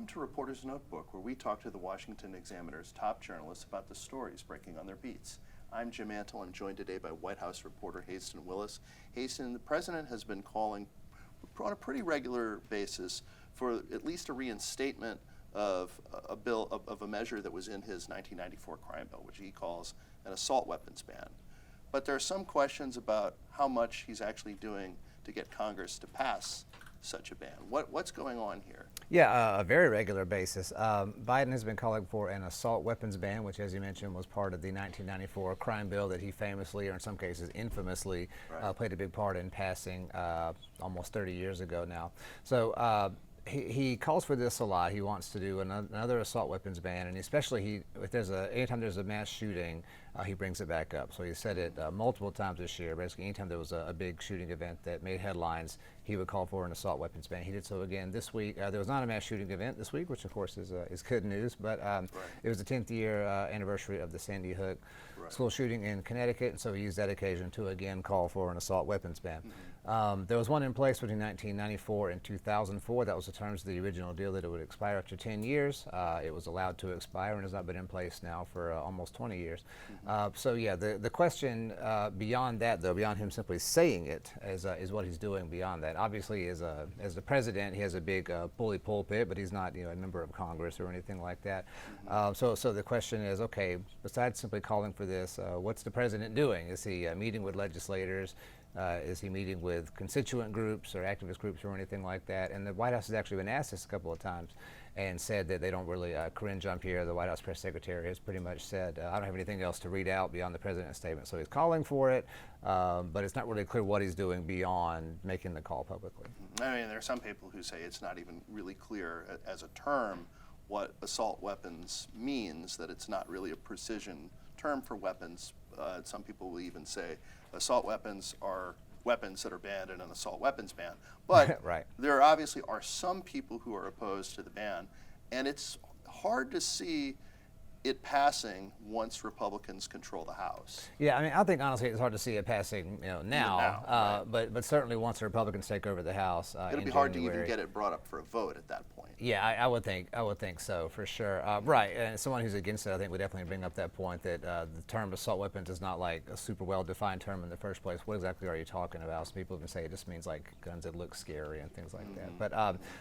Welcome to Reporter's Notebook, where we talk to the Washington Examiner's top journalists about the stories breaking on their beats. I'm Jim Antle. I'm joined today by White House reporter Haisten Willis. Haisten, the president has been calling on a pretty regular basis for at least a reinstatement of a measure that was in his 1994 crime bill, which he calls an assault weapons ban. But there are some questions about how much he's actually doing to get Congress to pass such a ban. What's going on here? Yeah, a very regular basis. Biden has been calling for an assault weapons ban, which, as you mentioned, was part of the 1994 crime bill that he famously, or in some cases infamously, played a big part in passing almost 30 years ago now. So he calls for this a lot. He wants to do another assault weapons ban, and especially anytime there's a mass shooting, he brings it back up. So he said it multiple times this year. Basically, anytime there was a big shooting event that made headlines, he would call for an assault weapons ban. He did so again this week. There was not a mass shooting event this week, which of course is good news, but it was the 10th year anniversary of the Sandy Hook school shooting in Connecticut, and so he used that occasion to again call for an assault weapons ban. There was one in place between 1994 and 2004. That was the terms of the original deal, that it would expire after 10 years. It was allowed to expire and has not been in place now for almost 20 years. So yeah, the question beyond that, though, beyond him simply saying it, is what he's doing beyond that. Obviously, as the president, he has a big bully pulpit, but he's not, a member of Congress or anything like that. So the question is, okay, besides simply calling for this, what's the president doing? Is he meeting with legislators? Is he meeting with constituent groups or activist groups or anything like that? And the White House has actually been asked this a couple of times and said that they don't really, Corinne Jean-Pierre, the White House press secretary, has pretty much said, I don't have anything else to read out beyond the president's statement. So he's calling for it, but it's not really clear what he's doing beyond making the call publicly. I mean, there are some people who say it's not even really clear as a term what assault weapons means, that it's not really a precision term for weapons. Some people will even say assault weapons are weapons that are banned in an assault weapons ban. But there obviously are some people who are opposed to the ban, and it's hard to see it passing once Republicans control the House. Yeah, I mean, I think honestly it's hard to see it passing, now. But certainly once the Republicans take over the House, it'll be hard to even get it brought up for a vote at that point. Yeah, I would think so for sure. Right, and someone who's against it, I think, would definitely bring up that point that the term assault weapons is not like a super well-defined term in the first place. What exactly are you talking about? Some people even say it just means like guns that look scary and things like that. But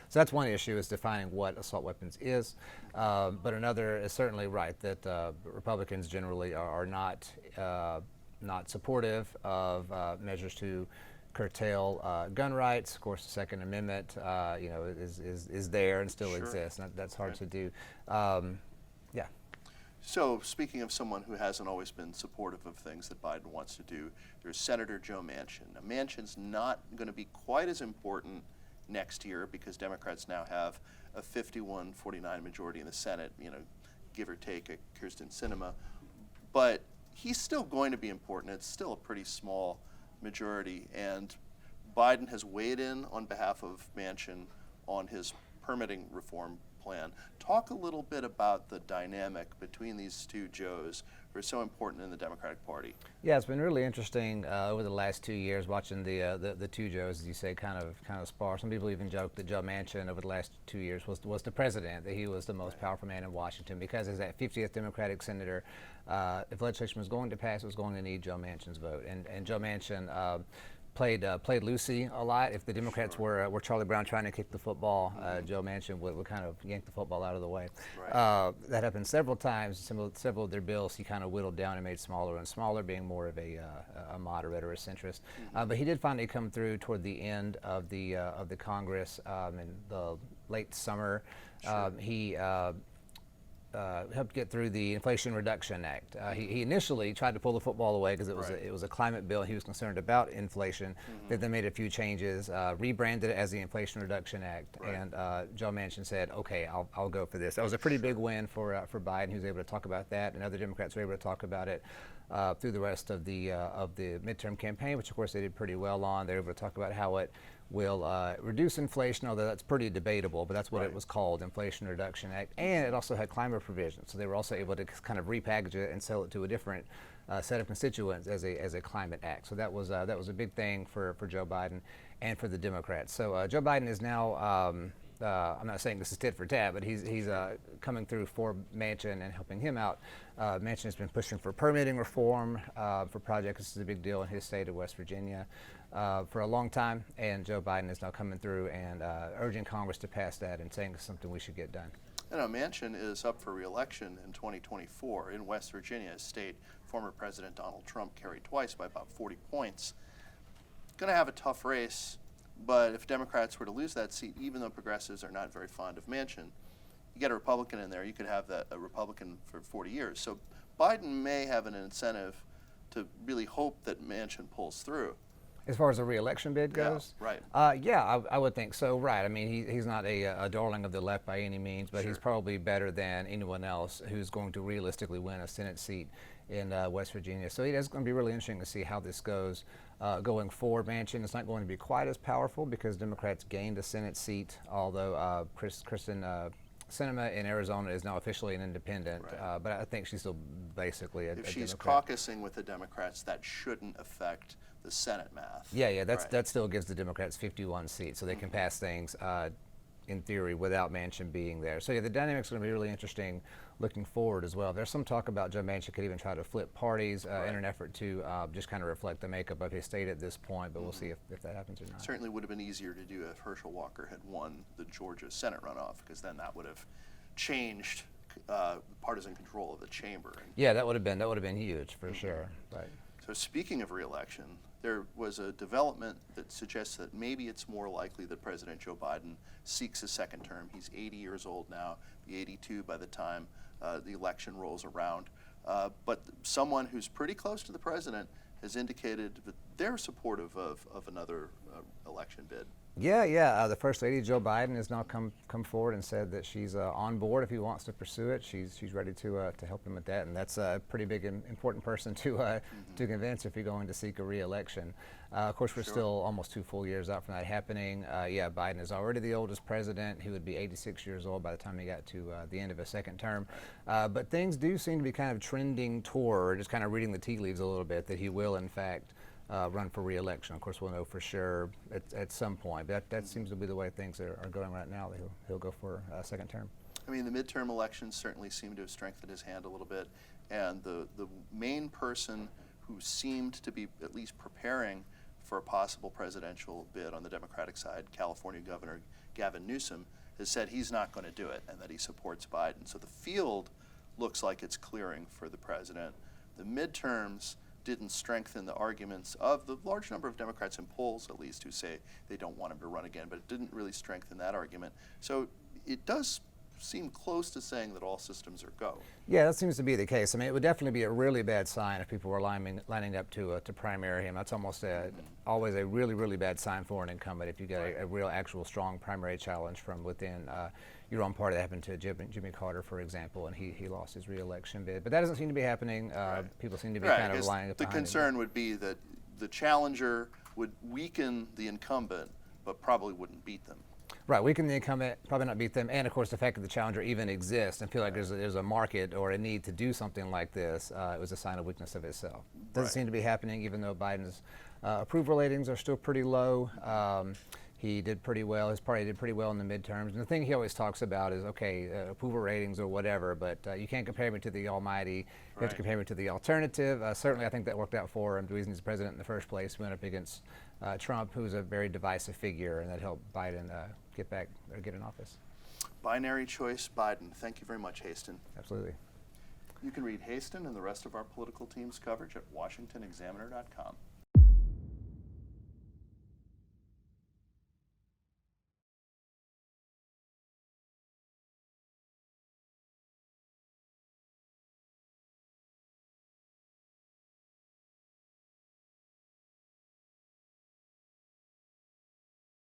so that's one issue, is defining what assault weapons is. But another is certainly that Republicans generally are not supportive of measures to curtail gun rights. Of course, the Second Amendment, is there and still exists. And that's hard to do. Yeah. So, speaking of someone who hasn't always been supportive of things that Biden wants to do, there's Senator Joe Manchin. Now, Manchin's not going to be quite as important next year because Democrats now have a 51-49 majority in the Senate, give or take a Kirsten Sinema. But he's still going to be important. It's still a pretty small majority. And Biden has weighed in on behalf of Manchin on his permitting reform plan. Talk a little bit about the dynamic between these two Joes who are so important in the Democratic Party. Yeah, it's been really interesting over the last 2 years watching the two Joes, as you say, kind of spar. Some people even joke that Joe Manchin over the last 2 years was the president, that he was the most powerful man in Washington, because as that 50th Democratic senator, if legislation was going to pass, it was going to need Joe Manchin's vote. And Joe Manchin played Lucy a lot. If the Democrats were Charlie Brown trying to kick the football, Joe Manchin would kind of yank the football out of the way. That happened several times. Several of their bills he kind of whittled down and made smaller and smaller, being more of a moderate or a centrist. But he did finally come through toward the end of the Congress in the late summer. He helped get through the Inflation Reduction Act. He initially tried to pull the football away because it was a climate bill. He was concerned about inflation. Then they made a few changes, rebranded it as the Inflation Reduction Act, and Joe Manchin said, "Okay, I'll go for this." That was a pretty big win for Biden. He was able to talk about that, and other Democrats were able to talk about it through the rest of the midterm campaign, which of course they did pretty well on. They were able to talk about how it will reduce inflation, although that's pretty debatable, but that's what it was called, Inflation Reduction Act. And it also had climate provisions, so they were also able to kind of repackage it and sell it to a different set of constituents as a climate act. So that was a big thing for Joe Biden and for the Democrats. So Joe Biden is now I'm not saying this is tit for tat, but he's coming through for Manchin and helping him out. Manchin has been pushing for permitting reform for projects. This is a big deal in his state of West Virginia for a long time, and Joe Biden is now coming through and urging Congress to pass that and saying it's something we should get done. You know, Manchin is up for re-election in 2024 in West Virginia, a state former President Donald Trump carried twice by about 40 points. Going to have a tough race, but if Democrats were to lose that seat, even though progressives are not very fond of Manchin, you get a Republican in there, you could have a Republican for 40 years. So Biden may have an incentive to really hope that Manchin pulls through. As far as the re-election bid goes? Yeah, right. Yeah, I would think so, right. I mean, he's not a darling of the left by any means, but Sure. he's probably better than anyone else who's going to realistically win a Senate seat in West Virginia. So it's going to be really interesting to see how this goes going forward. Manchin is not going to be quite as powerful because Democrats gained a Senate seat, although Kristen Sinema in Arizona is now officially an independent, Right. But I think she's still basically a If she's Democrat. caucusing with the Democrats, that shouldn't affect the Senate math. Yeah, Right. that still gives the Democrats 51 seats, so they can pass things in theory without Manchin being there. So yeah, the dynamic's going to be really interesting looking forward as well. There's some talk about Joe Manchin could even try to flip parties in an effort to just kind of reflect the makeup of his state at this point, but we'll see if that happens or not. Certainly would have been easier to do if Herschel Walker had won the Georgia Senate runoff, because then that would have changed partisan control of the chamber. Yeah, that would have been huge for sure. Right. So speaking of re-election, there was a development that suggests that maybe it's more likely that President Joe Biden seeks a second term. He's 80 years old now, be 82 by the time the election rolls around. But someone who's pretty close to the president has indicated that they're supportive of another election bid. Yeah. The First Lady, Jill Biden, has now come forward and said that she's on board if he wants to pursue it. She's ready to help him with that, and that's a pretty big and important person to convince if you're going to seek a re-election. Of course, we're still almost 2 full years out from that happening. Biden is already the oldest president. He would be 86 years old by the time he got to the end of his second term. But things do seem to be kind of trending toward, just kind of reading the tea leaves a little bit, that he will in fact run for re-election. Of course, we'll know for sure at some point. But that seems to be the way things are going right now. That he'll go for a second term. I mean, the midterm elections certainly seem to have strengthened his hand a little bit, and the main person who seemed to be at least preparing for a possible presidential bid on the Democratic side, California Governor Gavin Newsom, has said he's not going to do it and that he supports Biden. So the field looks like it's clearing for the president. The midterms didn't strengthen the arguments of the large number of Democrats in polls, at least, who say they don't want him to run again, but it didn't really strengthen that argument. So it does seem close to saying that all systems are go. Yeah, that seems to be the case. I mean, it would definitely be a really bad sign if people were lining up to primary him. That's almost always a really, really bad sign for an incumbent if you get a real, actual, strong primary challenge from within your own party. That happened to Jimmy Carter, for example, and he lost his re-election bid. But that doesn't seem to be happening. People seem to be kind of lining up the behind concern him. would be that the challenger would weaken the incumbent, but probably wouldn't beat them. Right, weaken the incumbent, probably not beat them, and of course the fact that the challenger even exists and feel like there's a market or a need to do something like this, it was a sign of weakness of itself. Doesn't seem to be happening, even though Biden's approval ratings are still pretty low. He did pretty well. His party did pretty well in the midterms. And the thing he always talks about is, okay, approval ratings or whatever, but you can't compare me to the almighty. You have to compare me to the alternative. Certainly, I think that worked out for him. The reason he's president in the first place, went up against Trump, who's a very divisive figure, and that helped Biden get in office. Binary choice, Biden. Thank you very much, Haisten. Absolutely. You can read Haisten and the rest of our political team's coverage at washingtonexaminer.com.